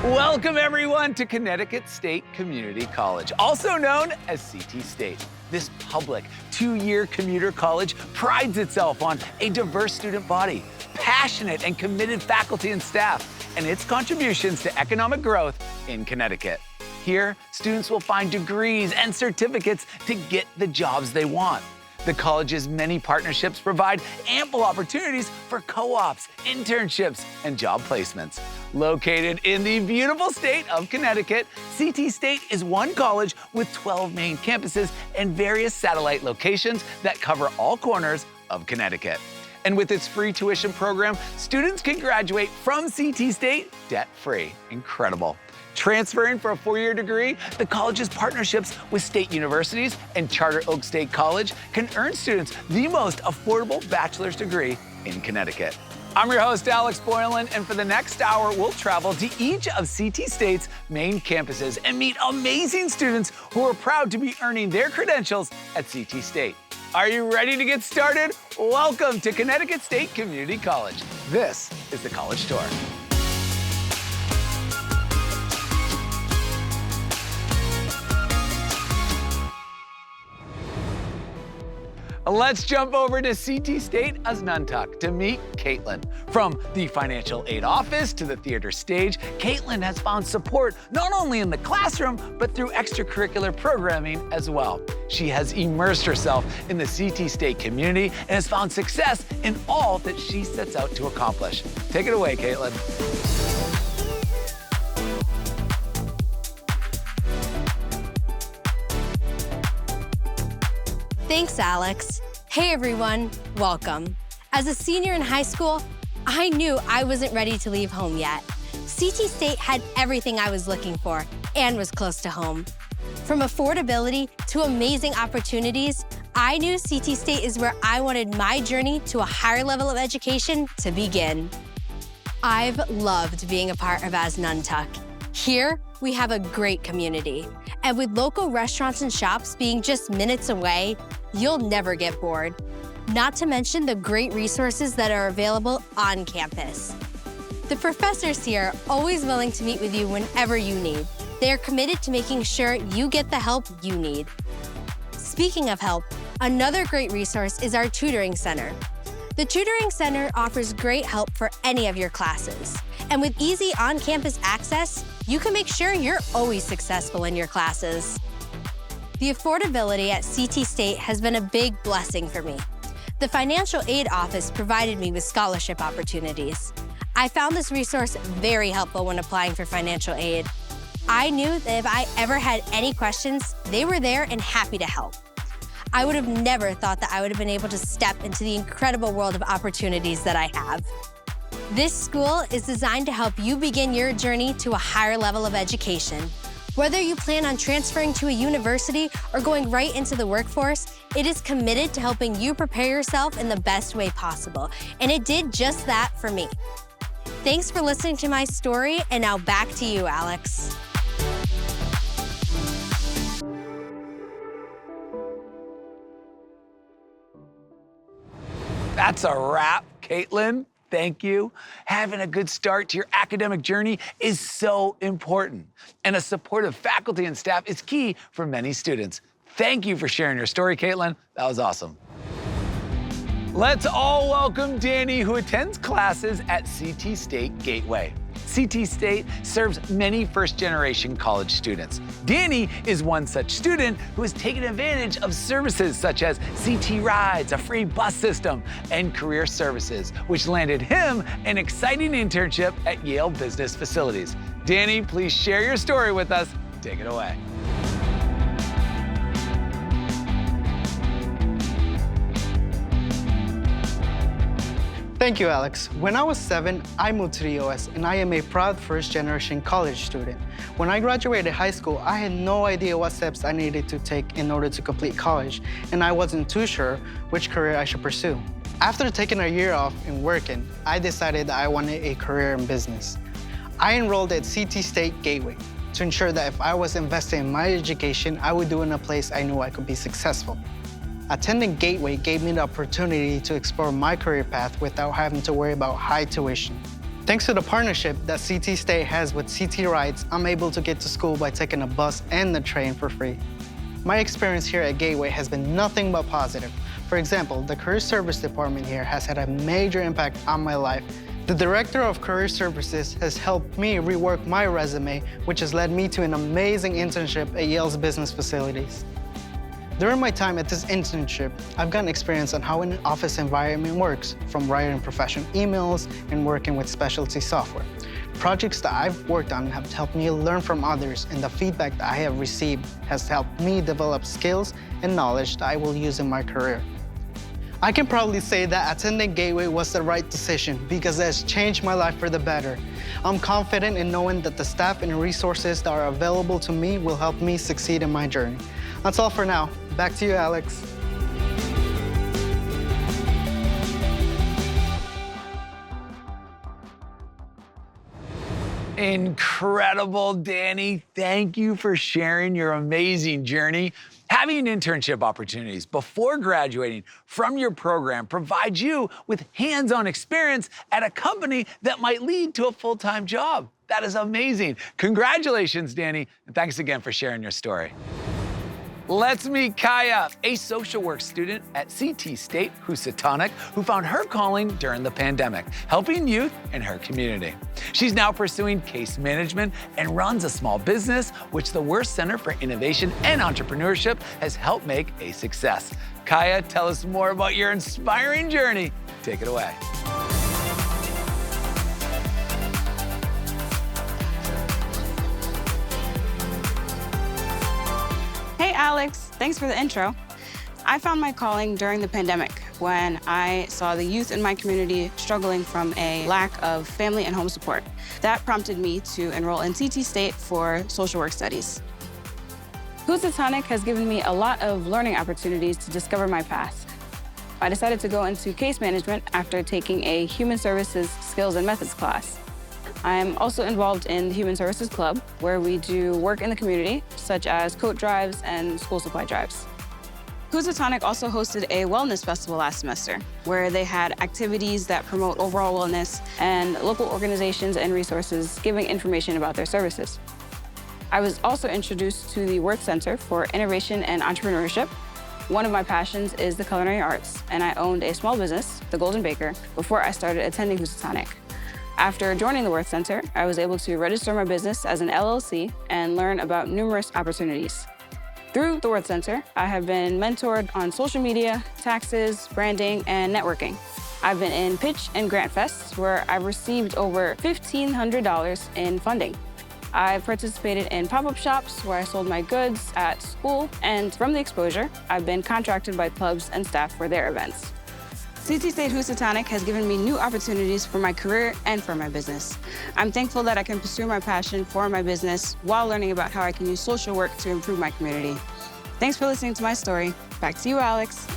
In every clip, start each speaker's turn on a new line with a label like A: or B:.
A: Welcome everyone to Connecticut State Community College, also known as CT State. This public two-year commuter college prides itself on a diverse student body, passionate and committed faculty and staff, and its contributions to economic growth in Connecticut. Here, students will find degrees and certificates to get the jobs they want. The college's many partnerships provide ample opportunities for co-ops, internships, and job placements. Located in the beautiful state of Connecticut, CT State is one college with 12 main campuses and various satellite locations that cover all corners of Connecticut. And with its free tuition program, students can graduate from CT State debt-free. Incredible. Transferring for a four-year degree, the college's partnerships with state universities and Charter Oak State College can earn students the most affordable bachelor's degree in Connecticut. I'm your host, Alex Boylan, and for the next hour, we'll travel to each of CT State's main campuses and meet amazing students who are proud to be earning their credentials at CT State. Are you ready to get started? Welcome to Connecticut State Community College. This is the College Tour. Let's jump over to CT State Asnuntuck to meet Caitlin. From the financial aid office to the theater stage, Caitlin has found support not only in the classroom, but through extracurricular programming as well. She has immersed herself in the CT State community and has found success in all that she sets out to accomplish. Take it away, Caitlin.
B: Thanks, Alex. Hey everyone, welcome. As a senior in high school, I knew I wasn't ready to leave home yet. CT State had everything I was looking for and was close to home. From affordability to amazing opportunities, I knew CT State is where I wanted my journey to a higher level of education to begin. I've loved being a part of Asnuntuck. Here, we have a great community. And with local restaurants and shops being just minutes away, you'll never get bored. Not to mention the great resources that are available on campus. The professors here are always willing to meet with you whenever you need. They are committed to making sure you get the help you need. Speaking of help, another great resource is our tutoring center. The tutoring center offers great help for any of your classes. And with easy on-campus access, you can make sure you're always successful in your classes. The affordability at CT State has been a big blessing for me. The financial aid office provided me with scholarship opportunities. I found this resource very helpful when applying for financial aid. I knew that if I ever had any questions, they were there and happy to help. I would have never thought that I would have been able to step into the incredible world of opportunities that I have. This school is designed to help you begin your journey to a higher level of education. Whether you plan on transferring to a university or going right into the workforce, it is committed to helping you prepare yourself in the best way possible. And it did just that for me. Thanks for listening to my story, and now back to you, Alex.
A: That's a wrap, Caitlin. Thank you. Having a good start to your academic journey is so important. And a supportive faculty and staff is key for many students. Thank you for sharing your story, Caitlin. That was awesome. Let's all welcome Danny, who attends classes at CT State Gateway. CT State serves many first-generation college students. Danny is one such student who has taken advantage of services such as CT Rides, a free bus system, and career services, which landed him an exciting internship at Yale Business Facilities. Danny, please share your story with us. Take it away.
C: Thank you, Alex. When I was 7, I moved to the US, and I am a proud first-generation college student. When I graduated high school, I had no idea what steps I needed to take in order to complete college, and I wasn't too sure which career I should pursue. After taking a year off and working, I decided that I wanted a career in business. I enrolled at CT State Gateway to ensure that if I was investing in my education, I would do it in a place I knew I could be successful. Attending Gateway gave me the opportunity to explore my career path without having to worry about high tuition. Thanks to the partnership that CT State has with CT Rides, I'm able to get to school by taking a bus and the train for free. My experience here at Gateway has been nothing but positive. For example, the Career Service Department here has had a major impact on my life. The Director of Career Services has helped me rework my resume, which has led me to an amazing internship at Yale's business facilities. During my time at this internship, I've gotten experience on how an office environment works, from writing professional emails and working with specialty software. Projects that I've worked on have helped me learn from others, and the feedback that I have received has helped me develop skills and knowledge that I will use in my career. I can proudly say that attending Gateway was the right decision because it has changed my life for the better. I'm confident in knowing that the staff and resources that are available to me will help me succeed in my journey. That's all for now. Back to you, Alex.
A: Incredible, Danny. Thank you for sharing your amazing journey. Having internship opportunities before graduating from your program provides you with hands-on experience at a company that might lead to a full-time job. That is amazing. Congratulations, Danny, and thanks again for sharing your story. Let's meet Kaya, a social work student at CT State Housatonic, who found her calling during the pandemic, helping youth in her community. She's now pursuing case management and runs a small business, which the Worth Center for Innovation and Entrepreneurship has helped make a success. Kaya, tell us more about your inspiring journey. Take it away.
D: Hey Alex, thanks for the intro. I found my calling during the pandemic when I saw the youth in my community struggling from a lack of family and home support. That prompted me to enroll in CT State for social work studies. Housatonic has given me a lot of learning opportunities to discover my path. I decided to go into case management after taking a human services skills and methods class. I'm also involved in the Human Services Club, where we do work in the community, such as coat drives and school supply drives. Housatonic also hosted a wellness festival last semester, where they had activities that promote overall wellness and local organizations and resources giving information about their services. I was also introduced to the Worth Center for Innovation and Entrepreneurship. One of my passions is the culinary arts, and I owned a small business, The Golden Baker, before I started attending Housatonic. After joining the Worth Center, I was able to register my business as an LLC and learn about numerous opportunities. Through the Worth Center, I have been mentored on social media, taxes, branding, and networking. I've been in pitch and grant fests where I've received over $1,500 in funding. I've participated in pop-up shops where I sold my goods at school, and from the exposure, I've been contracted by clubs and staff for their events. CT State Housatonic has given me new opportunities for my career and for my business. I'm thankful that I can pursue my passion for my business while learning about how I can use social work to improve my community. Thanks for listening to my story. Back to you, Alex.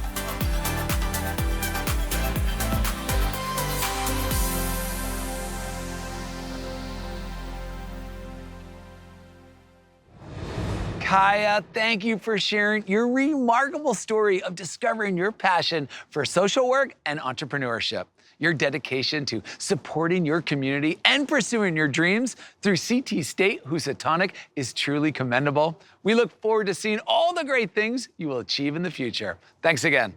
A: Kaya, thank you for sharing your remarkable story of discovering your passion for social work and entrepreneurship. Your dedication to supporting your community and pursuing your dreams through CT State Housatonic is truly commendable. We look forward to seeing all the great things you will achieve in the future. Thanks again.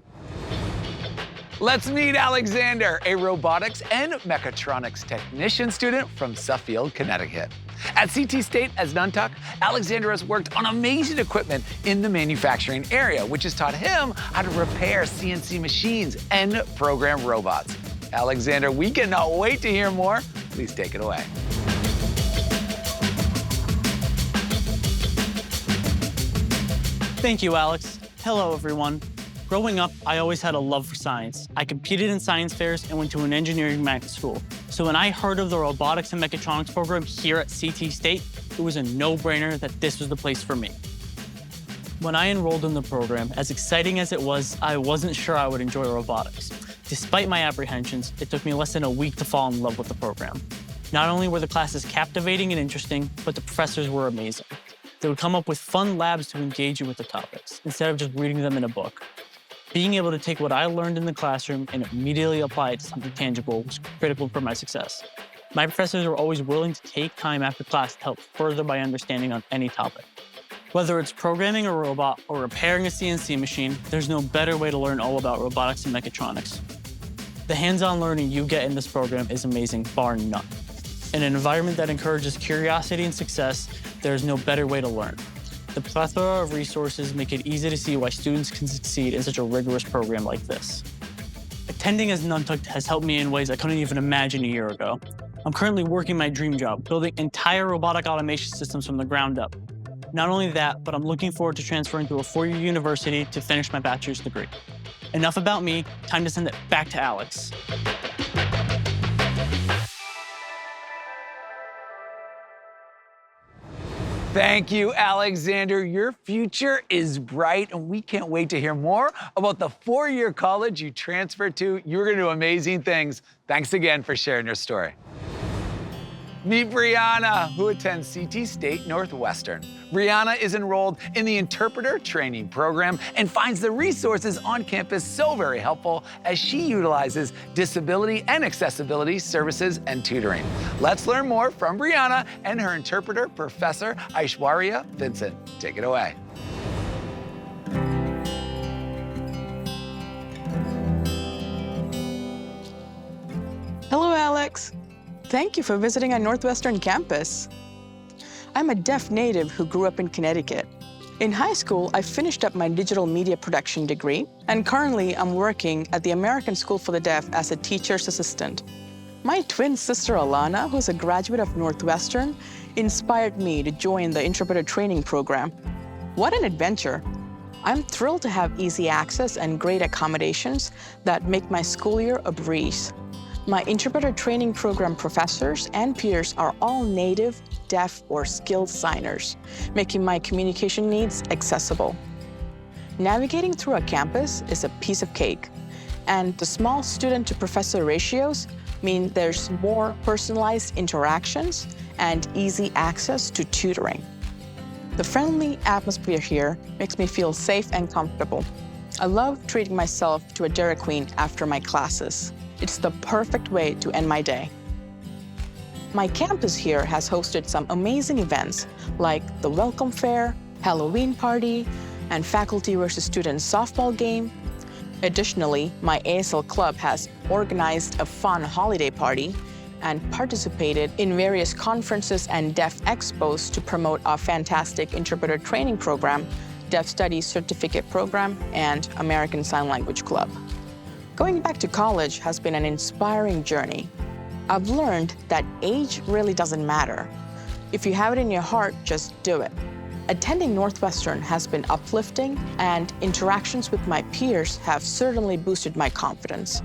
A: Let's meet Alexander, a robotics and mechatronics technician student from Suffield, Connecticut. At CT State Asnuntuck, Alexander has worked on amazing equipment in the manufacturing area, which has taught him how to repair CNC machines and program robots. Alexander, we cannot wait to hear more. Please take it away.
E: Thank you, Alex. Hello, everyone. Growing up, I always had a love for science. I competed in science fairs and went to an engineering magnet school. So when I heard of the robotics and mechatronics program here at CT State, it was a no-brainer that this was the place for me. When I enrolled in the program, as exciting as it was, I wasn't sure I would enjoy robotics. Despite my apprehensions, it took me less than a week to fall in love with the program. Not only were the classes captivating and interesting, but the professors were amazing. They would come up with fun labs to engage you with the topics, instead of just reading them in a book. Being able to take what I learned in the classroom and immediately apply it to something tangible was critical for my success. My professors are always willing to take time after class to help further my understanding on any topic. Whether it's programming a robot or repairing a CNC machine, there's no better way to learn all about robotics and mechatronics. The hands-on learning you get in this program is amazing, bar none. In an environment that encourages curiosity and success, there's no better way to learn. The plethora of resources make it easy to see why students can succeed in such a rigorous program like this. Attending Asnuntuck has helped me in ways I couldn't even imagine a year ago. I'm currently working my dream job, building entire robotic automation systems from the ground up. Not only that, but I'm looking forward to transferring to a four-year university to finish my bachelor's degree. Enough about me, time to send it back to Alex.
A: Thank you, Alexander. Your future is bright, and we can't wait to hear more about the four-year college you transferred to. You're going to do amazing things. Thanks again for sharing your story. Meet Brianna, who attends CT State Northwestern. Brianna is enrolled in the interpreter training program and finds the resources on campus so very helpful as she utilizes disability and accessibility services and tutoring. Let's learn more from Brianna and her interpreter, Professor Aishwarya Vincent. Take it away.
F: Hello, Alex. Thank you for visiting our Northwestern campus. I'm a deaf native who grew up in Connecticut. In high school, I finished up my digital media production degree, and currently I'm working at the American School for the Deaf as a teacher's assistant. My twin sister, Alana, who's a graduate of Northwestern, inspired me to join the interpreter training program. What an adventure! I'm thrilled to have easy access and great accommodations that make my school year a breeze. My interpreter training program professors and peers are all native, deaf, or skilled signers, making my communication needs accessible. Navigating through a campus is a piece of cake, and the small student-to-professor ratios mean there's more personalized interactions and easy access to tutoring. The friendly atmosphere here makes me feel safe and comfortable. I love treating myself to a Dairy Queen after my classes. It's the perfect way to end my day. My campus here has hosted some amazing events like the Welcome Fair, Halloween party, and faculty versus students softball game. Additionally, my ASL club has organized a fun holiday party and participated in various conferences and deaf expos to promote our fantastic interpreter training program, Deaf Studies Certificate Program, and American Sign Language Club. Going back to college has been an inspiring journey. I've learned that age really doesn't matter. If you have it in your heart, just do it. Attending Northwestern has been uplifting, and interactions with my peers have certainly boosted my confidence.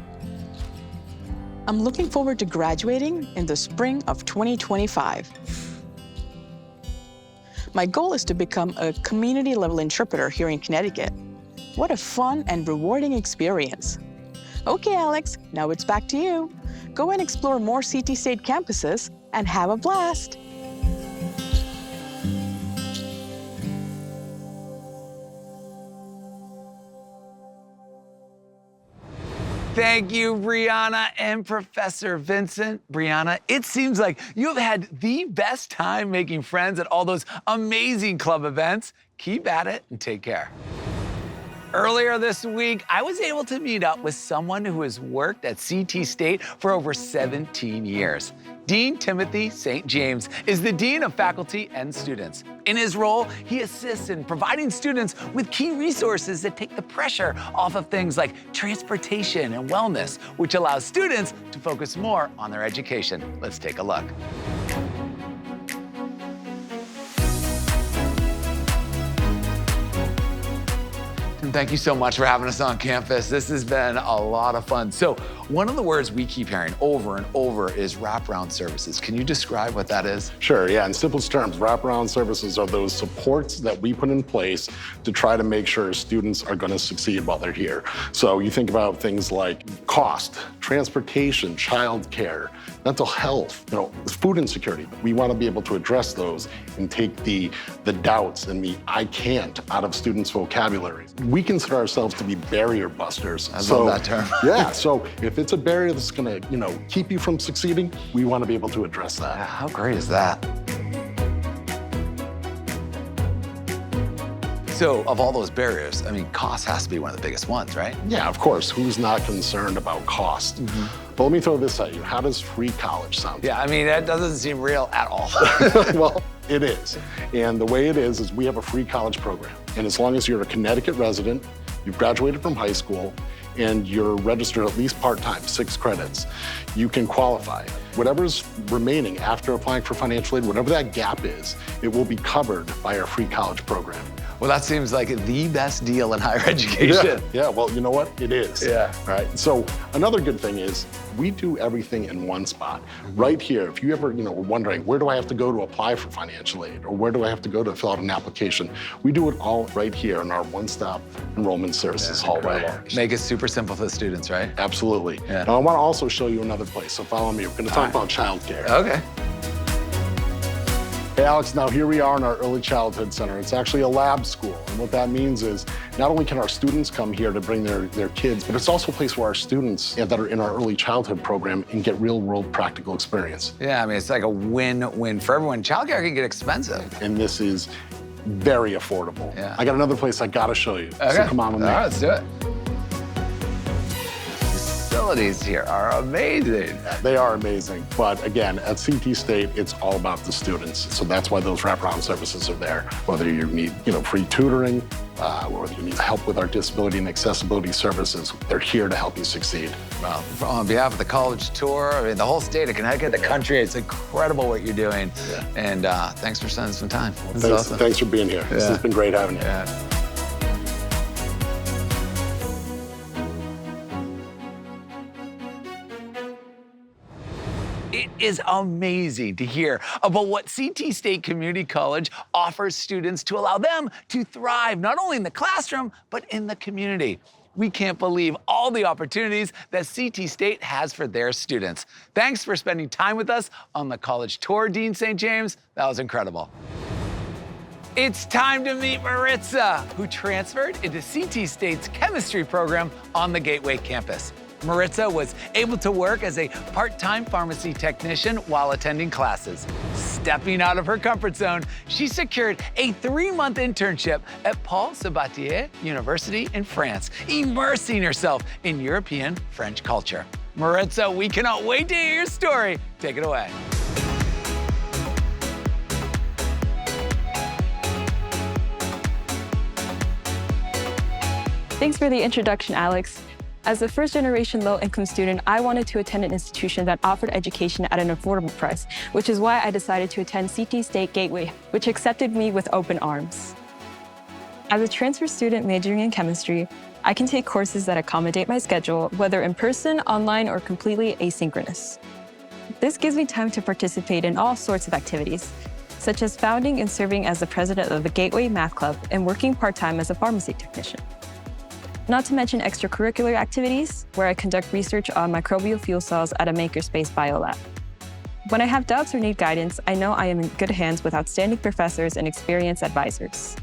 F: I'm looking forward to graduating in the spring of 2025. My goal is to become a community-level interpreter here in Connecticut. What a fun and rewarding experience. Okay, Alex, now it's back to you. Go and explore more CT State campuses and have a blast.
A: Thank you, Brianna and Professor Vincent. Brianna, it seems like you have had the best time making friends at all those amazing club events. Keep at it and take care. Earlier this week, I was able to meet up with someone who has worked at CT State for over 17 years. Dean Timothy St. James is the Dean of Faculty and Students. In his role, he assists in providing students with key resources that take the pressure off of things like transportation and wellness, which allows students to focus more on their education. Let's take a look. Thank you so much for having us on campus. This has been a lot of fun. So one of the words we keep hearing over and over is wraparound services. Can you describe what that is?
G: Sure, yeah. In simplest terms, wraparound services are those supports that we put in place to try to make sure students are going to succeed while they're here. So you think about things like cost, transportation, childcare, mental health, food insecurity. We want to be able to address those and take the doubts and the I can't out of students' vocabulary. We consider ourselves to be barrier busters.
A: I love that term.
G: Yeah, so if it's a barrier that's going to, keep you from succeeding, we want to be able to address that.
A: How great is that? So of all those barriers, I mean, cost has to be one of the biggest ones, right?
G: Yeah, of course. Who's not concerned about cost? But let me throw this at you. How does free college sound?
A: Yeah, I mean, that doesn't seem real at all.
G: Well, it is. And the way it is we have a free college program. And as long as you're a Connecticut resident, you've graduated from high school, and you're registered at least part-time, 6 credits, you can qualify. Whatever's remaining after applying for financial aid, whatever that gap is, it will be covered by our free college program.
A: Well, that seems like the best deal in higher education.
G: Yeah, well, you know what? It is.
A: Yeah.
G: All right, so another good thing is we do everything in one spot. Right here, if you ever, were wondering, where do I have to go to apply for financial aid? Or where do I have to go to fill out an application? We do it all right here in our one-stop enrollment services hallway.
A: Make it super simple for the students, right?
G: Absolutely.
A: Yeah.
G: Now, I want to also show you another place, so follow me. We're going to talk about childcare.
A: Okay.
G: Hey, Alex, now here we are in our early childhood center. It's actually a lab school. And what that means is not only can our students come here to bring their kids, but it's also a place where our students that are in our early childhood program can get real world practical experience.
A: Yeah, I mean, it's like a win-win for everyone. Childcare can get expensive.
G: And this is very affordable.
A: Yeah.
G: I got another place I gotta show you.
A: Okay.
G: So come on with me.
A: All right, let's do it. Facilities here are amazing.
G: They are amazing, but again, at CT State, it's all about the students. So that's why those wraparound services are there. Whether you need, free tutoring, or whether you need help with our disability and accessibility services, they're here to help you succeed.
A: Well, on behalf of the college tour, I mean, the whole state of Connecticut, the country, it's incredible what you're doing.
G: Yeah.
A: And thanks for spending some time. This is awesome.
G: Thanks for being here. This has been great having you.
A: Yeah. It is amazing to hear about what CT State Community College offers students to allow them to thrive, not only in the classroom, but in the community. We can't believe all the opportunities that CT State has for their students. Thanks for spending time with us on the college tour, Dean St. James. That was incredible. It's time to meet Maritza, who transferred into CT State's chemistry program on the Gateway campus. Maritza was able to work as a part-time pharmacy technician while attending classes. Stepping out of her comfort zone, she secured a 3-month internship at Paul Sabatier University in France, immersing herself in European French culture. Maritza, we cannot wait to hear your story. Take it away.
H: Thanks for the introduction, Alex. As a first-generation low-income student, I wanted to attend an institution that offered education at an affordable price, which is why I decided to attend CT State Gateway, which accepted me with open arms. As a transfer student majoring in chemistry, I can take courses that accommodate my schedule, whether in person, online, or completely asynchronous. This gives me time to participate in all sorts of activities, such as founding and serving as the president of the Gateway Math Club and working part-time as a pharmacy technician. Not to mention extracurricular activities, where I conduct research on microbial fuel cells at a makerspace biolab. When I have doubts or need guidance, I know I am in good hands with outstanding professors and experienced advisors.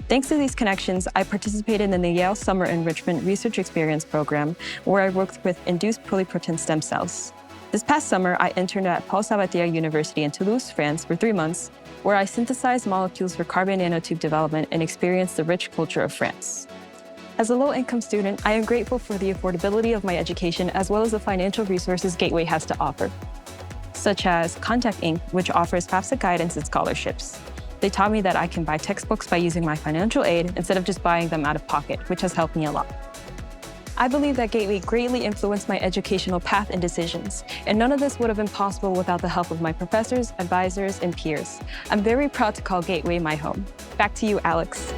H: Thanks to these connections, I participated in the Yale Summer Enrichment Research Experience program, where I worked with induced pluripotent stem cells. This past summer, I interned at Paul Sabatier University in Toulouse, France for 3 months, where I synthesized molecules for carbon nanotube development and experienced the rich culture of France. As a low-income student, I am grateful for the affordability of my education as well as the financial resources Gateway has to offer, such as Contact Inc., which offers FAFSA guidance and scholarships. They taught me that I can buy textbooks by using my financial aid instead of just buying them out of pocket, which has helped me a lot. I believe that Gateway greatly influenced my educational path and decisions, and none of this would have been possible without the help of my professors, advisors, and peers. I'm very proud to call Gateway my home. Back to you, Alex.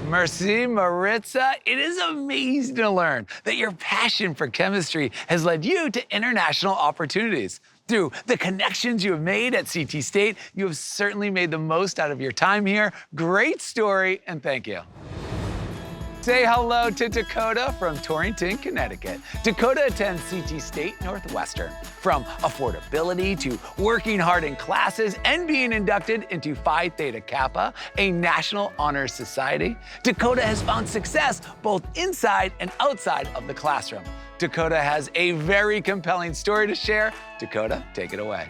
A: Merci, Maritza. It is amazing to learn that your passion for chemistry has led you to international opportunities. Through the connections you have made at CT State, you have certainly made the most out of your time here. Great story, and thank you. Say hello to Dakota from Torrington, Connecticut. Dakota attends CT State Northwestern. From affordability to working hard in classes and being inducted into Phi Theta Kappa, a national honor society, Dakota has found success both inside and outside of the classroom. Dakota has a very compelling story to share. Dakota, take it away.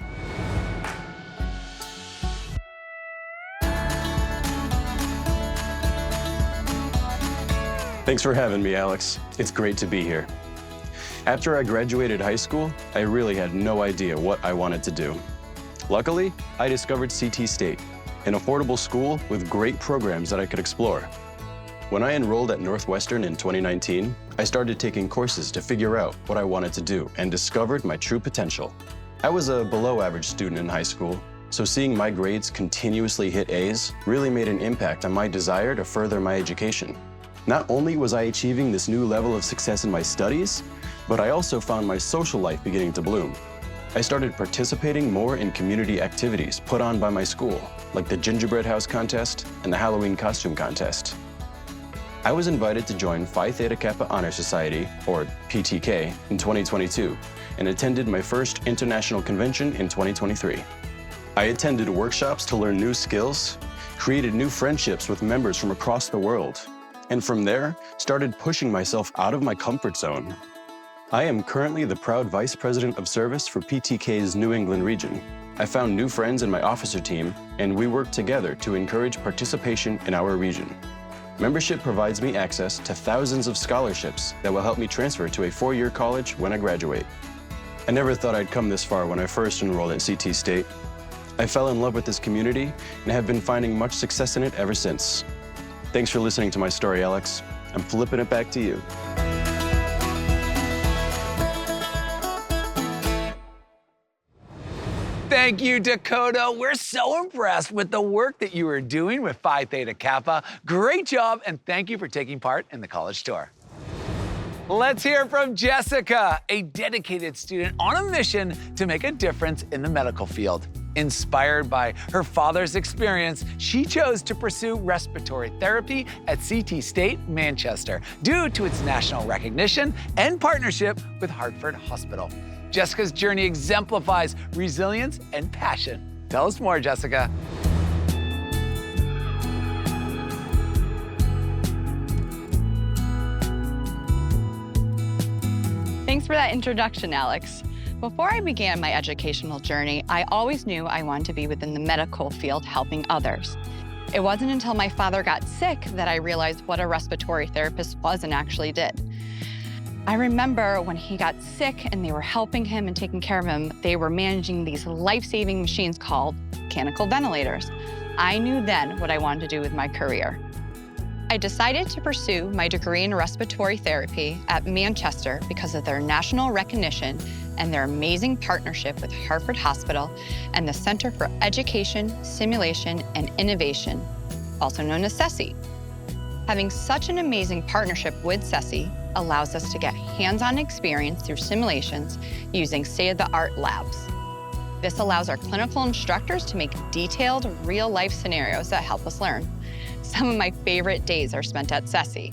I: Thanks for having me, Alex. It's great to be here. After I graduated high school, I really had no idea what I wanted to do. Luckily, I discovered CT State, an affordable school with great programs that I could explore. When I enrolled at Northwestern in 2019, I started taking courses to figure out what I wanted to do and discovered my true potential. I was a below-average student in high school, so seeing my grades continuously hit A's really made an impact on my desire to further my education. Not only was I achieving this new level of success in my studies, but I also found my social life beginning to bloom. I started participating more in community activities put on by my school, like the Gingerbread House Contest and the Halloween Costume Contest. I was invited to join Phi Theta Kappa Honor Society, or PTK, in 2022, and attended my first international convention in 2023. I attended workshops to learn new skills, created new friendships with members from across the world, and from there, started pushing myself out of my comfort zone. I am currently the proud Vice President of Service for PTK's New England region. I found new friends in my officer team, and we work together to encourage participation in our region. Membership provides me access to thousands of scholarships that will help me transfer to a 4-year college when I graduate. I never thought I'd come this far when I first enrolled at CT State. I fell in love with this community and have been finding much success in it ever since. Thanks for listening to my story, Alex. I'm flipping it back to you.
A: Thank you, Dakota. We're so impressed with the work that you are doing with Phi Theta Kappa. Great job, and thank you for taking part in the college tour. Let's hear from Jessica, a dedicated student on a mission to make a difference in the medical field. Inspired by her father's experience, she chose to pursue respiratory therapy at CT State, Manchester, due to its national recognition and partnership with Hartford Hospital. Jessica's journey exemplifies resilience and passion. Tell us more, Jessica.
J: Thanks for that introduction, Alex. Before I began my educational journey, I always knew I wanted to be within the medical field helping others. It wasn't until my father got sick that I realized what a respiratory therapist was and actually did. I remember when he got sick and they were helping him and taking care of him, they were managing these life-saving machines called mechanical ventilators. I knew then what I wanted to do with my career. I decided to pursue my degree in respiratory therapy at Manchester because of their national recognition and their amazing partnership with Hartford Hospital and the Center for Education, Simulation, and Innovation, also known as CESI. Having such an amazing partnership with CESI allows us to get hands-on experience through simulations using state-of-the-art labs. This allows our clinical instructors to make detailed, real-life scenarios that help us learn. Some of my favorite days are spent at CESI.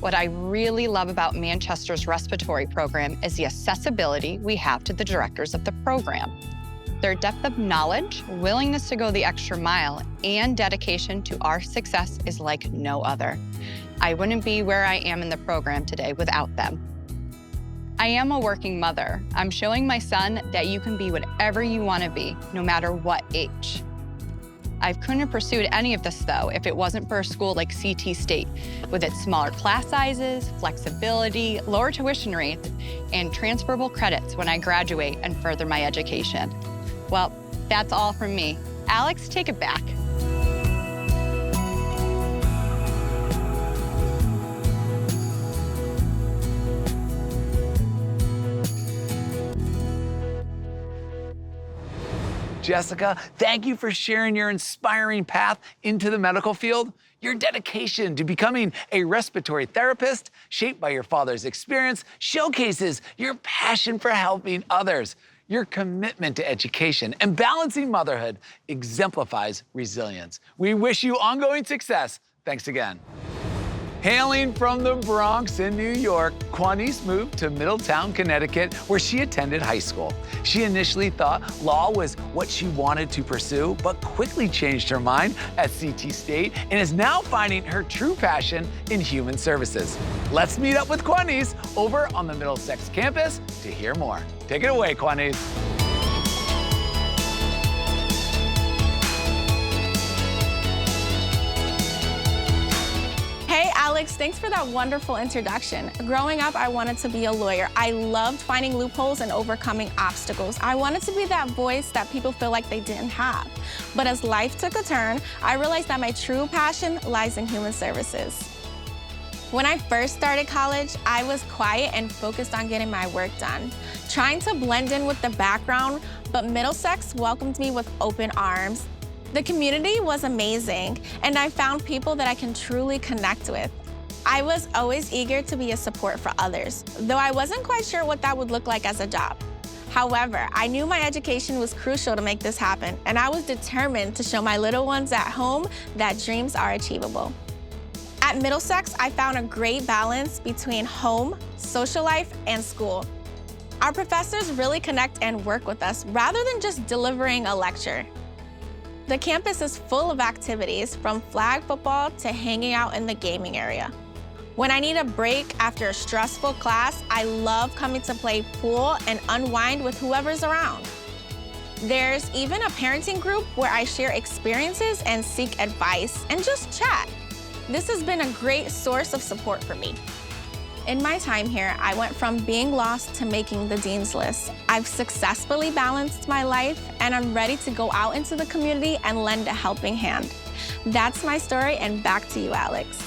J: What I really love about Manchester's respiratory program is the accessibility we have to the directors of the program. Their depth of knowledge, willingness to go the extra mile, and dedication to our success is like no other. I wouldn't be where I am in the program today without them. I am a working mother. I'm showing my son that you can be whatever you want to be, no matter what age. I couldn't have pursued any of this, though, if it wasn't for a school like CT State, with its smaller class sizes, flexibility, lower tuition rates, and transferable credits when I graduate and further my education. Well, that's all from me. Alex, take it back.
A: Jessica, thank you for sharing your inspiring path into the medical field. Your dedication to becoming a respiratory therapist, shaped by your father's experience, showcases your passion for helping others. Your commitment to education and balancing motherhood exemplifies resilience. We wish you ongoing success. Thanks again. Hailing from the Bronx in New York, Quanice moved to Middletown, Connecticut, where she attended high school. She initially thought law was what she wanted to pursue, but quickly changed her mind at CT State and is now finding her true passion in human services. Let's meet up with Quanice over on the Middlesex campus to hear more. Take it away, Quanice.
K: Hey, Alex, thanks for that wonderful introduction. Growing up, I wanted to be a lawyer. I loved finding loopholes and overcoming obstacles. I wanted to be that voice that people feel like they didn't have. But as life took a turn, I realized that my true passion lies in human services. When I first started college, I was quiet and focused on getting my work done, trying to blend in with the background, but Middlesex welcomed me with open arms. The community was amazing, and I found people that I can truly connect with. I was always eager to be a support for others, though I wasn't quite sure what that would look like as a job. However, I knew my education was crucial to make this happen, and I was determined to show my little ones at home that dreams are achievable. At Middlesex, I found a great balance between home, social life, and school. Our professors really connect and work with us rather than just delivering a lecture. The campus is full of activities, from flag football to hanging out in the gaming area. When I need a break after a stressful class, I love coming to play pool and unwind with whoever's around. There's even a parenting group where I share experiences and seek advice and just chat. This has been a great source of support for me. In my time here, I went from being lost to making the Dean's List. I've successfully balanced my life, and I'm ready to go out into the community and lend a helping hand. That's my story, and back to you, Alex.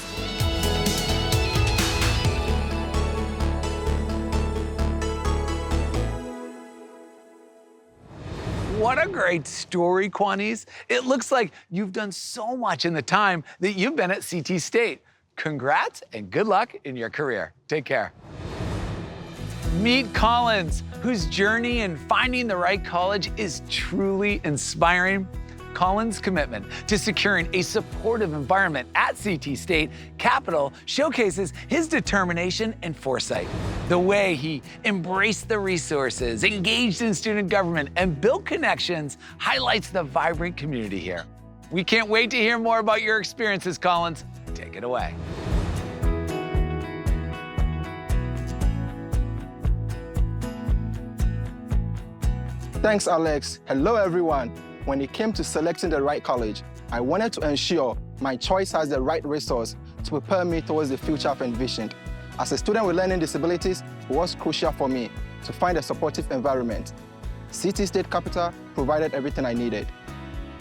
A: What a great story, Quanice. It looks like you've done so much in the time that you've been at CT State. Congrats and good luck in your career. Take care. Meet Collins, whose journey in finding the right college is truly inspiring. Collins' commitment to securing a supportive environment at CT State Capital showcases his determination and foresight. The way he embraced the resources, engaged in student government, and built connections highlights the vibrant community here. We can't wait to hear more about your experiences, Collins. Take it away.
L: Thanks, Alex. Hello, everyone. When it came to selecting the right college, I wanted to ensure my choice has the right resource to prepare me towards the future I've envisioned. As a student with learning disabilities, it was crucial for me to find a supportive environment. CT State Capital provided everything I needed.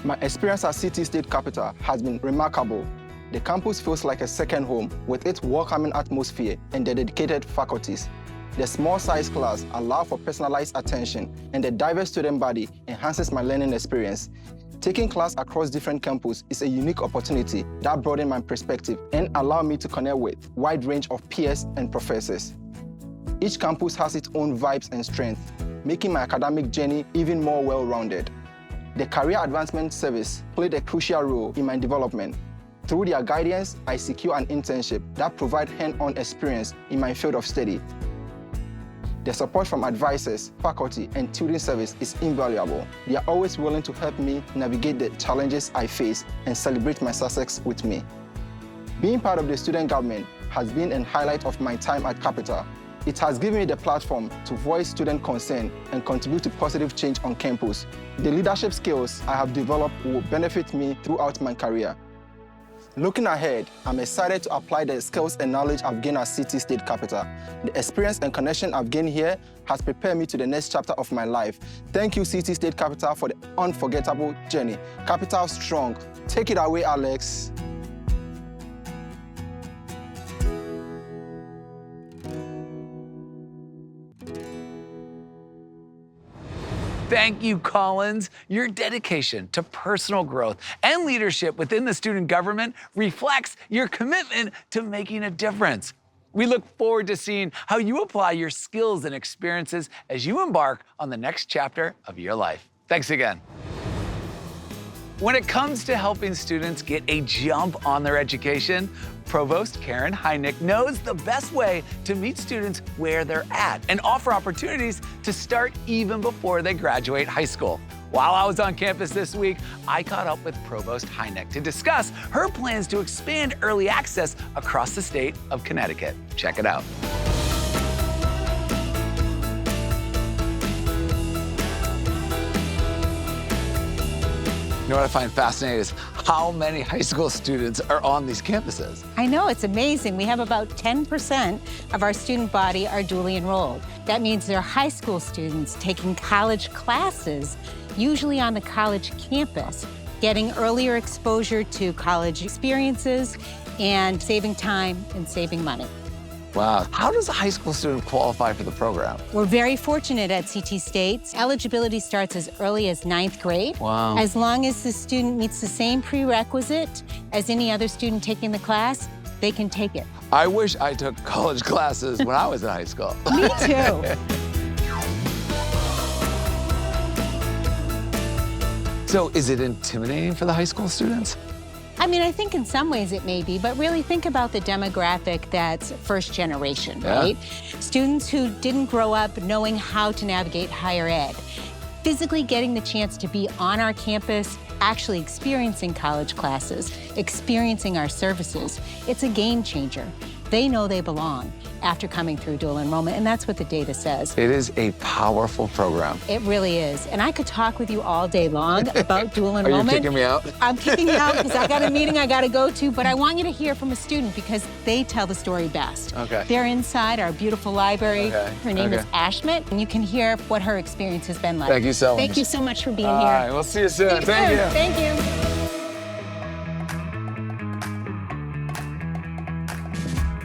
L: My experience at CT State Capital has been remarkable. The campus feels like a second home with its welcoming atmosphere and the dedicated faculties. The small-size class allows for personalized attention, and the diverse student body enhances my learning experience. Taking class across different campuses is a unique opportunity that broadens my perspective and allows me to connect with a wide range of peers and professors. Each campus has its own vibes and strengths, making my academic journey even more well-rounded. The Career Advancement Service played a crucial role in my development. Through their guidance, I secured an internship that provides hands-on experience in my field of study. The support from advisors, faculty, and tutoring service is invaluable. They are always willing to help me navigate the challenges I face and celebrate my success with me. Being part of the student government has been a highlight of my time at Capital. It has given me the platform to voice student concern and contribute to positive change on campus. The leadership skills I have developed will benefit me throughout my career. Looking ahead, I'm excited to apply the skills and knowledge I've gained at CT State Capital. The experience and connection I've gained here has prepared me to the next chapter of my life. Thank you, CT State Capital, for the unforgettable journey. Capital strong. Take it away, Alex.
A: Thank you, Collins. Your dedication to personal growth and leadership within the student government reflects your commitment to making a difference. We look forward to seeing how you apply your skills and experiences as you embark on the next chapter of your life. Thanks again. When it comes to helping students get a jump on their education, Provost Karen Heineck knows the best way to meet students where they're at and offer opportunities to start even before they graduate high school. While I was on campus this week, I caught up with Provost Heineck to discuss her plans to expand early access across the state of Connecticut. Check it out. You know what I find fascinating is how many high school students are on these campuses.
M: I know, it's amazing. We have about 10% of our student body are dually enrolled. That means they're high school students taking college classes, usually on the college campus, getting earlier exposure to college experiences and saving time and saving money.
A: Wow. How does a high school student qualify for the program?
M: We're very fortunate at CT State. Eligibility starts as early as 9th grade.
A: Wow.
M: As long as the student meets the same prerequisite as any other student taking the class, they can take it.
A: I wish I took college classes when I was in high school.
M: Me too.
A: So is it intimidating for the high school students?
M: I mean, I think in some ways it may be, but really think about the demographic that's first generation, right? Students who didn't grow up knowing how to navigate higher ed. Physically getting the chance to be on our campus, actually experiencing college classes, experiencing our services, it's a game changer. They know they belong after coming through dual enrollment, and that's what the data says.
A: It is a powerful program.
M: It really is. And I could talk with you all day long about dual enrollment.
A: Are you kicking me out?
M: I'm kicking you out because I got a meeting I got to go to, but I want you to hear from a student because they tell the story best.
A: Okay.
M: They're inside our beautiful library.
A: Okay.
M: Her name is Ashmit, and you can hear what her experience has been like.
A: Thank you so much.
M: Thank you so much for being
A: All
M: here.
A: right, we'll see you soon. Thank you.
M: Thank you.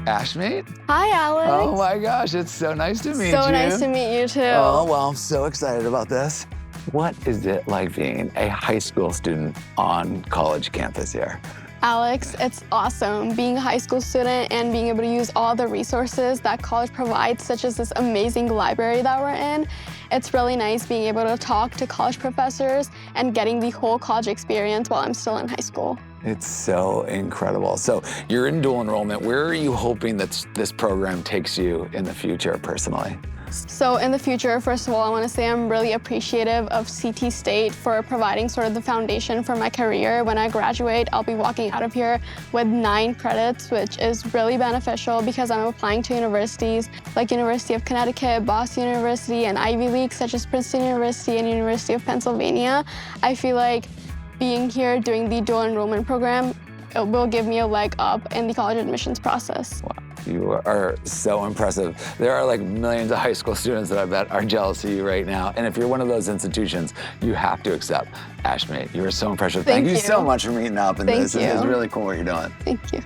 A: Ashmate?
N: Hi, Alex.
A: Oh my gosh, it's so nice to meet you.
N: So nice to meet you too.
A: Oh, well, I'm so excited about this. What is it like being a high school student on college campus here?
N: Alex, it's awesome being a high school student and being able to use all the resources that college provides, such as this amazing library that we're in. It's really nice being able to talk to college professors and getting the whole college experience while I'm still in high school.
A: It's so incredible. So you're in dual enrollment. Where are you hoping that this program takes you in the future personally?
N: So in the future, first of all, I want to say I'm really appreciative of CT State for providing sort of the foundation for my career. When I graduate, I'll be walking out of here with 9 credits, which is really beneficial because I'm applying to universities like University of Connecticut, Boston University, and Ivy League, such as Princeton University and University of Pennsylvania. I feel like being here doing the dual enrollment program, it will give me a leg up in the college admissions process.
A: Wow. You are so impressive. There are like millions of high school students that I bet are jealous of you right now. And if you're one of those institutions, you have to accept Ashmate. You are so impressive. Thank you so much for meeting up. And this is really cool what you're doing.
N: Thank you.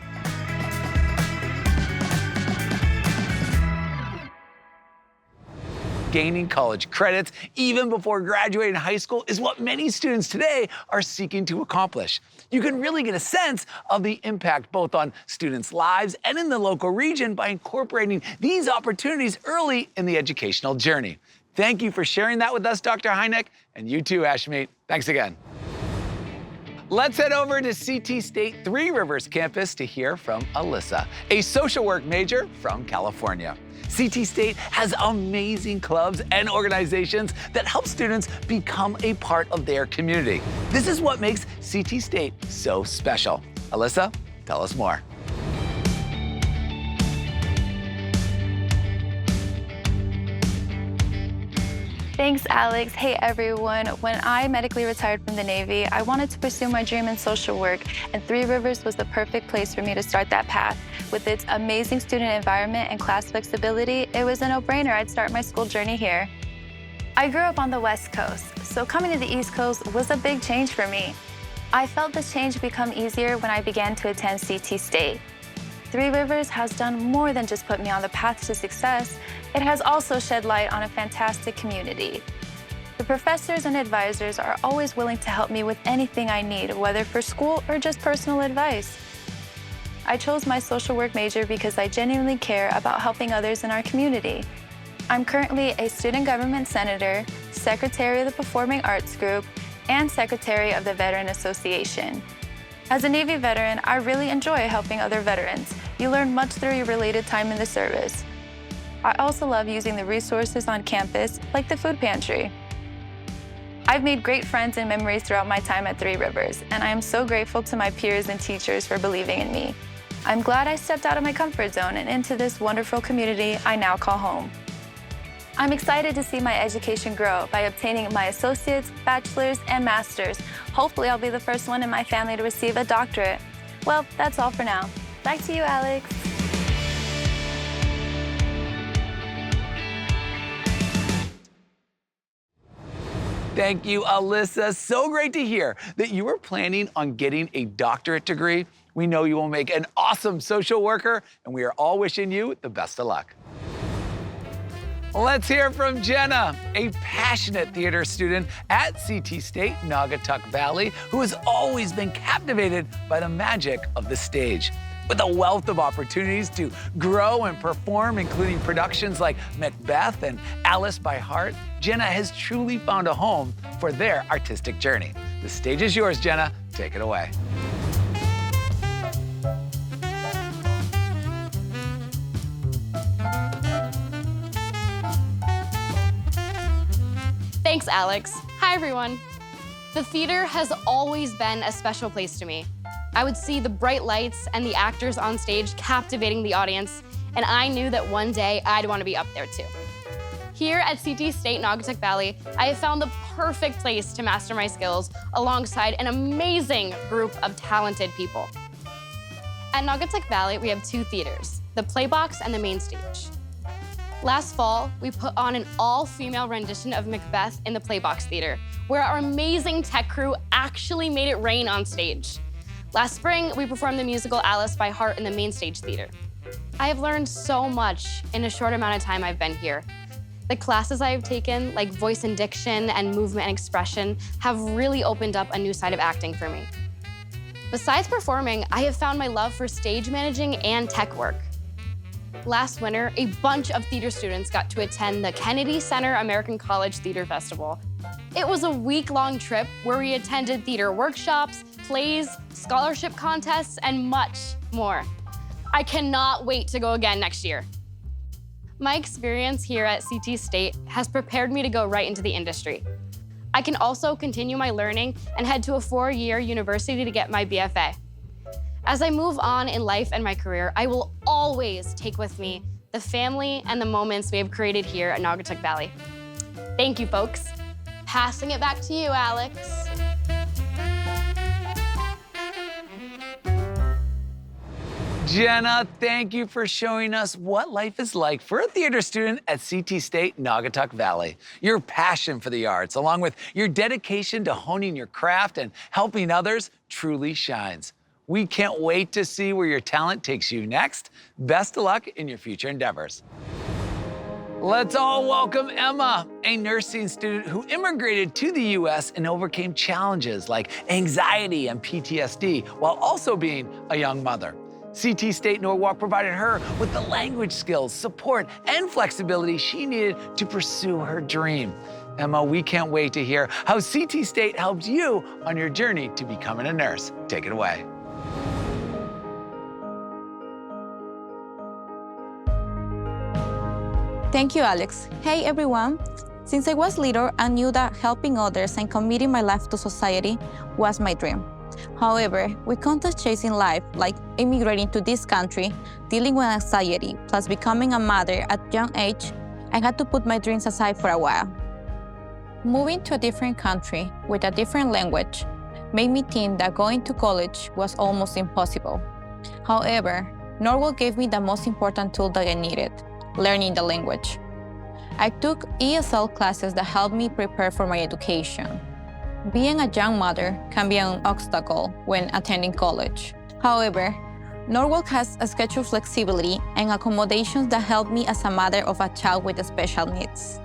A: Gaining college credits even before graduating high school is what many students today are seeking to accomplish. You can really get a sense of the impact both on students' lives and in the local region by incorporating these opportunities early in the educational journey. Thank you for sharing that with us, Dr. Heineck, and you too, Ashmate. Thanks again. Let's head over to CT State Three Rivers campus to hear from Alyssa, a social work major from California. CT State has amazing clubs and organizations that help students become a part of their community. This is what makes CT State so special. Alyssa, tell us more.
O: Thanks, Alex. Hey, everyone. When I medically retired from the Navy, I wanted to pursue my dream in social work, and Three Rivers was the perfect place for me to start that path. With its amazing student environment and class flexibility, it was a no-brainer I'd start my school journey here. I grew up on the West Coast, so coming to the East Coast was a big change for me. I felt this change become easier when I began to attend CT State. Three Rivers has done more than just put me on the path to success. It has also shed light on a fantastic community. The professors and advisors are always willing to help me with anything I need, whether for school or just personal advice. I chose my social work major because I genuinely care about helping others in our community. I'm currently a student government senator, secretary of the Performing Arts Group, and secretary of the Veteran Association. As a Navy veteran, I really enjoy helping other veterans. You learn much through your related time in the service. I also love using the resources on campus, like the food pantry. I've made great friends and memories throughout my time at Three Rivers, and I am so grateful to my peers and teachers for believing in me. I'm glad I stepped out of my comfort zone and into this wonderful community I now call home. I'm excited to see my education grow by obtaining my associates, bachelor's, and master's. Hopefully, I'll be the first one in my family to receive a doctorate. Well, that's all for now. Back to you, Alex.
A: Thank you, Alyssa. So great to hear that you were planning on getting a doctorate degree. We know you will make an awesome social worker, and we are all wishing you the best of luck. Let's hear from Jenna, a passionate theater student at CT State Naugatuck Valley, who has always been captivated by the magic of the stage. With a wealth of opportunities to grow and perform, including productions like Macbeth and Alice by Heart, Jenna has truly found a home for their artistic journey. The stage is yours, Jenna. Take it away.
P: Thanks, Alex. Hi, everyone. The theater has always been a special place to me. I would see the bright lights and the actors on stage captivating the audience, and I knew that one day I'd want to be up there too. Here at CT State Naugatuck Valley, I have found the perfect place to master my skills alongside an amazing group of talented people. At Naugatuck Valley, we have two theaters, the Playbox and the Main Stage. Last fall, we put on an all-female rendition of Macbeth in the Playbox Theater, where our amazing tech crew actually made it rain on stage. Last spring, we performed the musical Alice by Heart in the Main Stage Theater. I have learned so much in a short amount of time I've been here. The classes I have taken, like voice and diction and movement and expression, have really opened up a new side of acting for me. Besides performing, I have found my love for stage managing and tech work. Last winter, a bunch of theater students got to attend the Kennedy Center American College Theater Festival. It was a week-long trip where we attended theater workshops, plays, scholarship contests, and much more. I cannot wait to go again next year. My experience here at CT State has prepared me to go right into the industry. I can also continue my learning and head to a 4-year university to get my BFA. As I move on in life and my career, I will always take with me the family and the moments we have created here at Naugatuck Valley. Thank you, folks. Passing it back to you, Alex.
A: Jenna, thank you for showing us what life is like for a theater student at CT State Naugatuck Valley. Your passion for the arts, along with your dedication to honing your craft and helping others, truly shines. We can't wait to see where your talent takes you next. Best of luck in your future endeavors. Let's all welcome Emma, a nursing student who immigrated to the U.S. and overcame challenges like anxiety and PTSD while also being a young mother. CT State Norwalk provided her with the language skills, support, and flexibility she needed to pursue her dream. Emma, we can't wait to hear how CT State helped you on your journey to becoming a nurse. Take it away.
Q: Thank you, Alex. Hey, everyone. Since I was little, I knew that helping others and committing my life to society was my dream. However, with constant chasing life, like immigrating to this country, dealing with anxiety, plus becoming a mother at a young age, I had to put my dreams aside for a while. Moving to a different country with a different language made me think that going to college was almost impossible. However, Norwalk gave me the most important tool that I needed: learning the language. I took ESL classes that helped me prepare for my education. Being a young mother can be an obstacle when attending college. However, Norwalk has a schedule flexibility and accommodations that help me as a mother of a child with special needs.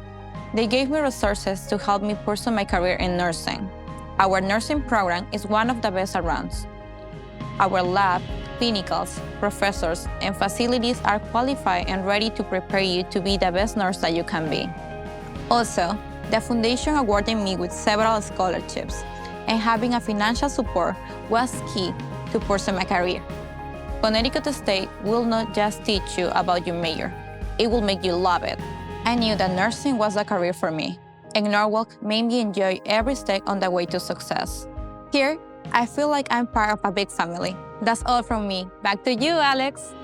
Q: They gave me resources to help me pursue my career in nursing. Our nursing program is one of the best around. Our lab, clinicals, professors, and facilities are qualified and ready to prepare you to be the best nurse that you can be. Also, the foundation awarded me with several scholarships, and having a financial support was key to pursue my career. Connecticut State will not just teach you about your major, it will make you love it. I knew that nursing was a career for me, and Norwalk made me enjoy every step on the way to success. Here, I feel like I'm part of a big family. That's all from me. Back to you, Alex.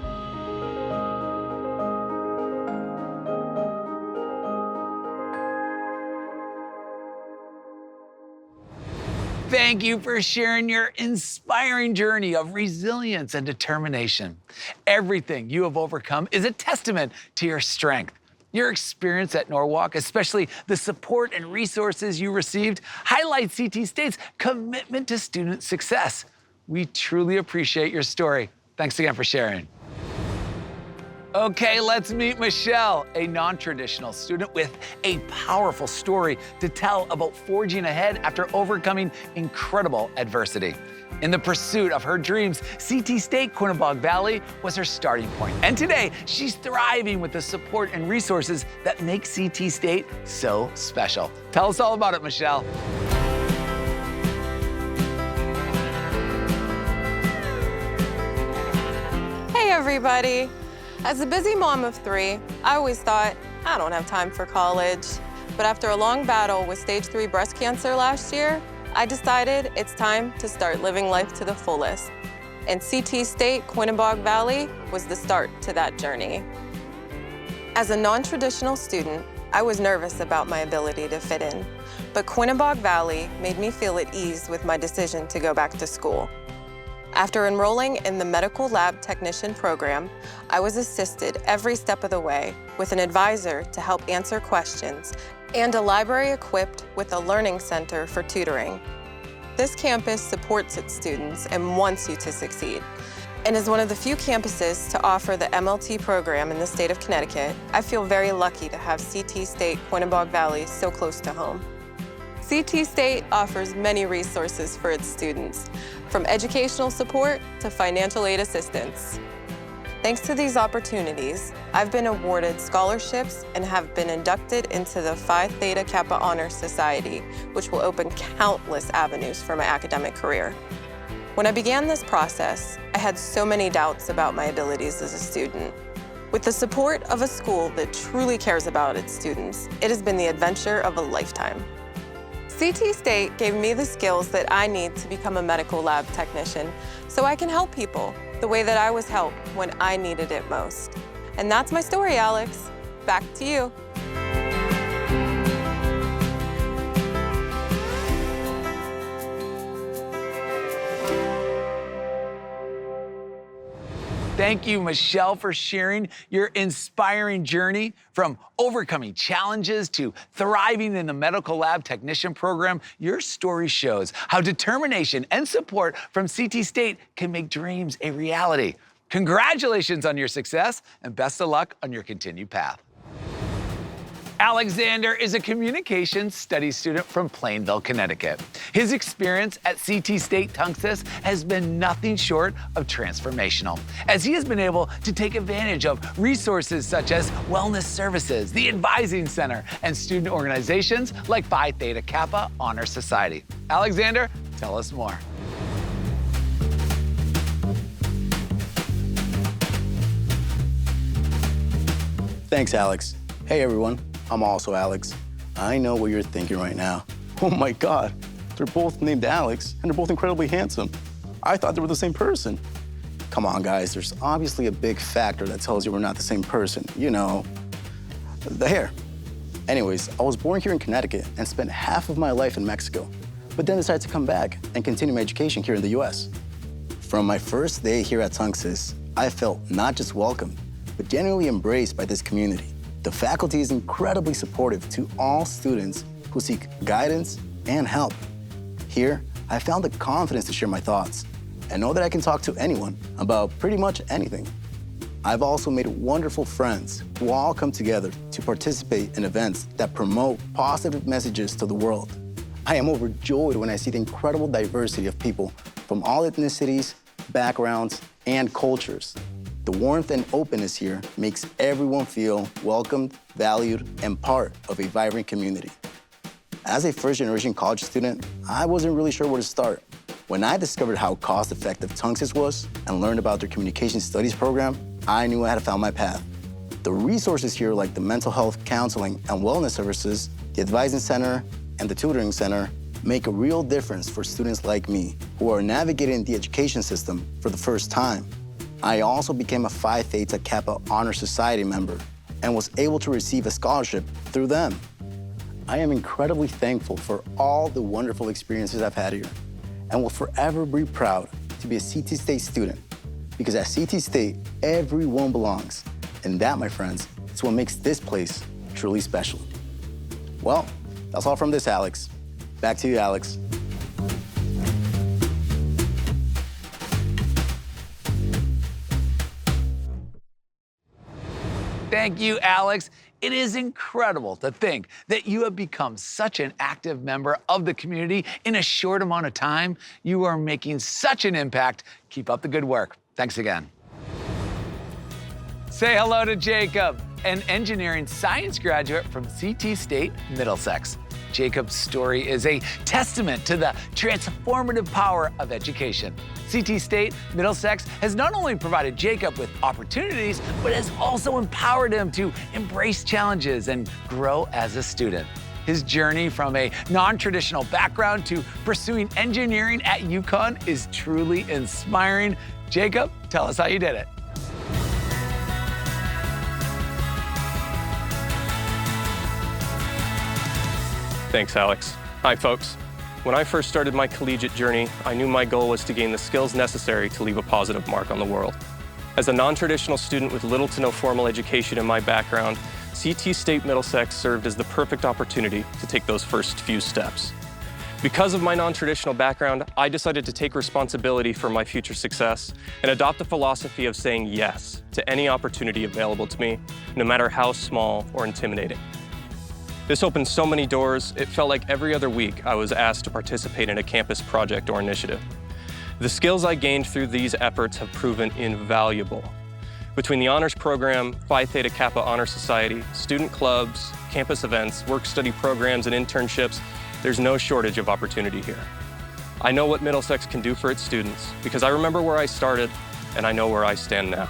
A: Thank you for sharing your inspiring journey of resilience and determination. Everything you have overcome is a testament to your strength. Your experience at Norwalk, especially the support and resources you received, highlight CT State's commitment to student success. We truly appreciate your story. Thanks again for sharing. Okay, let's meet Michelle, a non-traditional student with a powerful story to tell about forging ahead after overcoming incredible adversity. In the pursuit of her dreams, CT State Quinebaug Valley was her starting point. And today, she's thriving with the support and resources that make CT State so special. Tell us all about it, Michelle.
R: Hey, everybody. As a busy mom of 3, I always thought, I don't have time for college. But after a long battle with stage 3 breast cancer last year, I decided it's time to start living life to the fullest. And CT State Quinebaug Valley was the start to that journey. As a non-traditional student, I was nervous about my ability to fit in. But Quinebaug Valley made me feel at ease with my decision to go back to school. After enrolling in the medical lab technician program, I was assisted every step of the way with an advisor to help answer questions and a library equipped with a learning center for tutoring. This campus supports its students and wants you to succeed. And as one of the few campuses to offer the MLT program in the state of Connecticut, I feel very lucky to have CT State Quinebaug Valley so close to home. CT State offers many resources for its students, from educational support to financial aid assistance. Thanks to these opportunities, I've been awarded scholarships and have been inducted into the Phi Theta Kappa Honor Society, which will open countless avenues for my academic career. When I began this process, I had so many doubts about my abilities as a student. With the support of a school that truly cares about its students, it has been the adventure of a lifetime. CT State gave me the skills that I need to become a medical lab technician so I can help people the way that I was helped when I needed it most. And that's my story, Alex. Back to you.
A: Thank you, Michelle, for sharing your inspiring journey from overcoming challenges to thriving in the medical lab technician program. Your story shows how determination and support from CT State can make dreams a reality. Congratulations on your success and best of luck on your continued path. Alexander is a communications studies student from Plainville, Connecticut. His experience at CT State Tunxis has been nothing short of transformational, as he has been able to take advantage of resources such as wellness services, the Advising Center, and student organizations like Phi Theta Kappa Honor Society. Alexander, tell us more.
S: Thanks, Alex. Hey, everyone. I'm also Alex. I know what you're thinking right now. Oh my God, they're both named Alex, and they're both incredibly handsome. I thought they were the same person. Come on, guys, there's obviously a big factor that tells you we're not the same person. You know, the hair. Anyways, I was born here in Connecticut and spent half of my life in Mexico, but then decided to come back and continue my education here in the US. From my first day here at Tunxis, I felt not just welcomed, but genuinely embraced by this community. The faculty is incredibly supportive to all students who seek guidance and help. Here, I found the confidence to share my thoughts and know that I can talk to anyone about pretty much anything. I've also made wonderful friends who all come together to participate in events that promote positive messages to the world. I am overjoyed when I see the incredible diversity of people from all ethnicities, backgrounds, and cultures. The warmth and openness here makes everyone feel welcomed, valued, and part of a vibrant community. As a first-generation college student, I wasn't really sure where to start. When I discovered how cost-effective Tunxis was and learned about their communication studies program, I knew I had found my path. The resources here, like the mental health counseling and wellness services, the advising center, and the tutoring center, make a real difference for students like me who are navigating the education system for the first time. I also became a Phi Theta Kappa Honor Society member and was able to receive a scholarship through them. I am incredibly thankful for all the wonderful experiences I've had here and will forever be proud to be a CT State student, because at CT State, everyone belongs. And that, my friends, is what makes this place truly special. Well, that's all from this, Alex. Back to you, Alex.
A: Thank you, Alex. It is incredible to think that you have become such an active member of the community in a short amount of time. You are making such an impact. Keep up the good work. Thanks again. Say hello to Jacob, an engineering science graduate from CT State, Middlesex. Jacob's story is a testament to the transformative power of education. CT State, Middlesex has not only provided Jacob with opportunities, but has also empowered him to embrace challenges and grow as a student. His journey from a non-traditional background to pursuing engineering at UConn is truly inspiring. Jacob, tell us how you did it.
T: Thanks, Alex. Hi, folks. When I first started my collegiate journey, I knew my goal was to gain the skills necessary to leave a positive mark on the world. As a non-traditional student with little to no formal education in my background, CT State Middlesex served as the perfect opportunity to take those first few steps. Because of my non-traditional background, I decided to take responsibility for my future success and adopt a philosophy of saying yes to any opportunity available to me, no matter how small or intimidating. This opened so many doors, it felt like every other week I was asked to participate in a campus project or initiative. The skills I gained through these efforts have proven invaluable. Between the honors program, Phi Theta Kappa Honor Society, student clubs, campus events, work-study programs, and internships, there's no shortage of opportunity here. I know what Middlesex can do for its students because I remember where I started and I know where I stand now.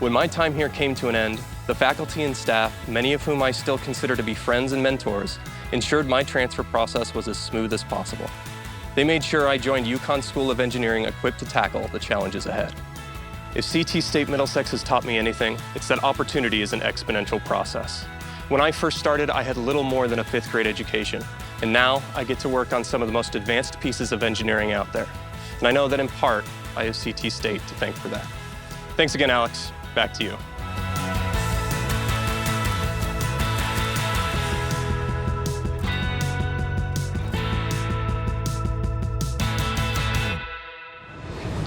T: When my time here came to an end, the faculty and staff, many of whom I still consider to be friends and mentors, ensured my transfer process was as smooth as possible. They made sure I joined UConn School of Engineering equipped to tackle the challenges ahead. If CT State Middlesex has taught me anything, it's that opportunity is an exponential process. When I first started, I had little more than a 5th grade education, and now I get to work on some of the most advanced pieces of engineering out there. And I know that in part, I have CT State to thank for that. Thanks again, Alex. Back to you.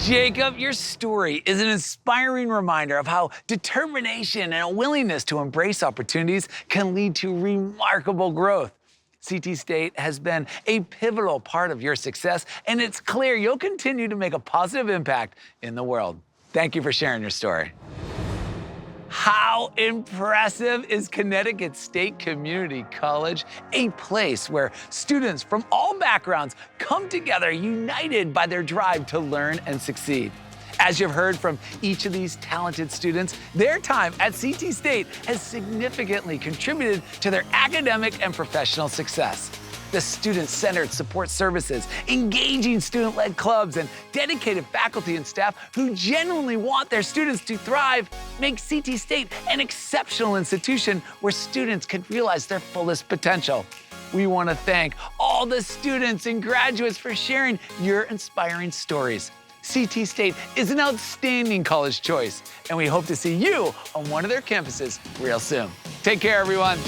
A: Jacob, your story is an inspiring reminder of how determination and a willingness to embrace opportunities can lead to remarkable growth. CT State has been a pivotal part of your success, and it's clear you'll continue to make a positive impact in the world. Thank you for sharing your story. How impressive is Connecticut State Community College, a place where students from all backgrounds come together united by their drive to learn and succeed. As you've heard from each of these talented students, their time at CT State has significantly contributed to their academic and professional success. The student-centered support services, engaging student-led clubs, and dedicated faculty and staff who genuinely want their students to thrive make CT State an exceptional institution where students can realize their fullest potential. We want to thank all the students and graduates for sharing your inspiring stories. CT State is an outstanding college choice, and we hope to see you on one of their campuses real soon. Take care, everyone.